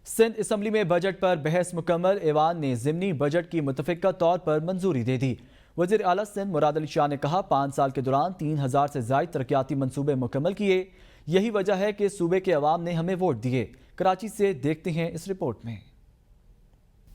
Sindh assembly में budget पर बहस मुकम्मल। ऐवान ने ज़िमनी बजट की मुतफ़िका तौर पर मंजूरी दे दी। वज़ीर आला सिंध मुराद अली शाह ने कहा, 5 साल के दौरान 3000 से ज़ायद तरक्याती मंसूबे मुकम्मल किए। यही वजह है कि सूबे के अवाम ने हमें वोट दिए। कराची से देखते हैं इस रिपोर्ट में।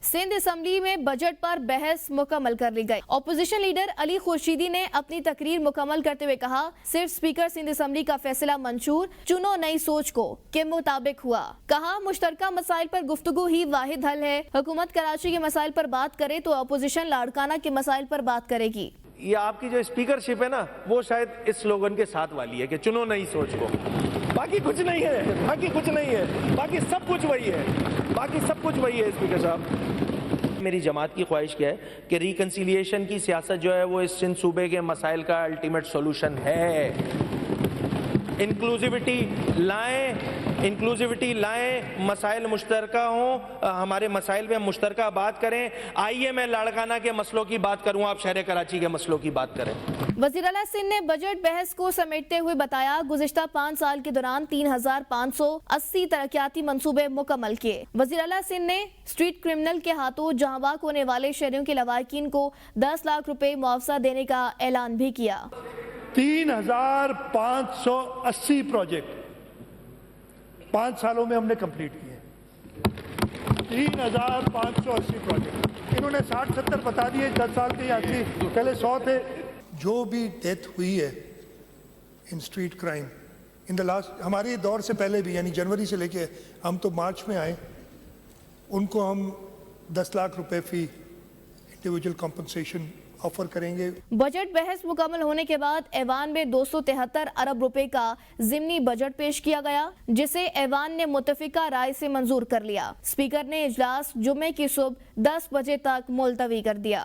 सिंध असम्बली में बजट पर बहस मुकम्मल कर ली गई। अपोजिशन लीडर अली खुर्शीदी ने अपनी तकरीर मुकम्मल करते हुए कहा, सिर्फ स्पीकर सिंध असम्बली का फैसला मंशूर चुनो नई सोच को के मुताबिक हुआ। कहा, मुश्तरका मसाइल पर गुफ्तगू ही वाहिद हल है। हुकूमत कराची के मसाइल पर बात करे तो अपोजिशन लाड़काना के मसाइल पर बात करेगी। ये आपकी जो स्पीकरशिप है ना, वो शायद इस स्लोगन के साथ वाली है कि चुनो नई सोच को। बाकी कुछ नहीं है, बाकी कुछ नहीं है, बाकी सब कुछ वही है, बाकी सब कुछ वही है। स्पीकर साहब, मेरी जमात की ख्वाहिश क्या है कि रिकन्सिलिएशन की सियासत जो है वो इस सिंध सूबे के मसाइल का अल्टीमेट सोल्यूशन है। इंक्लूसिविटी लाएं, मसाइल मुश्तरका हों, हमारे मसाइल में हम मुश्तरका बात करें। आइए मैं लाड़काना के मसलों की बात करूं, आप शहर कराची के मसलों की बात करें। वज़ीर आला सिंध ने बजट बहस को समेटते हुए बताया, गुज़िश्ता 5 साल के दौरान 3580 तरक्याती मंसूबे मुकम्मल किए। वज़ीर आला सिंध ने स्ट्रीट क्रिमिनल के हाथों जहां होने वाले शहरियों के लवाकिन को 10 लाख रुपए मुआवजा देने का ऐलान भी किया। 3580 प्रोजेक्ट 5 सालों में हमने कंप्लीट किए। 3580 प्रोजेक्ट, इन्होंने 60-70 बता दिए। 10 साल के आखिरी पहले 100 थे। जो भी डेथ हुई है in street crime in the last, हमारे दौर से पहले भी, यानी जनवरी से लेके हम तो मार्च में आए, उनको हम 10 लाख रुपए फी इंडिविजुअल कॉम्पनसेशन ऑफर करेंगे। बजट बहस मुकम्मल होने के बाद ऐवान में 273 अरब रुपए का ज़िमनी बजट पेश किया गया, जिसे ऐवान ने मुत्तफिका राय से मंजूर कर लिया। स्पीकर ने इजलास जुम्मे की सुबह 10 बजे तक मुलतवी कर दिया।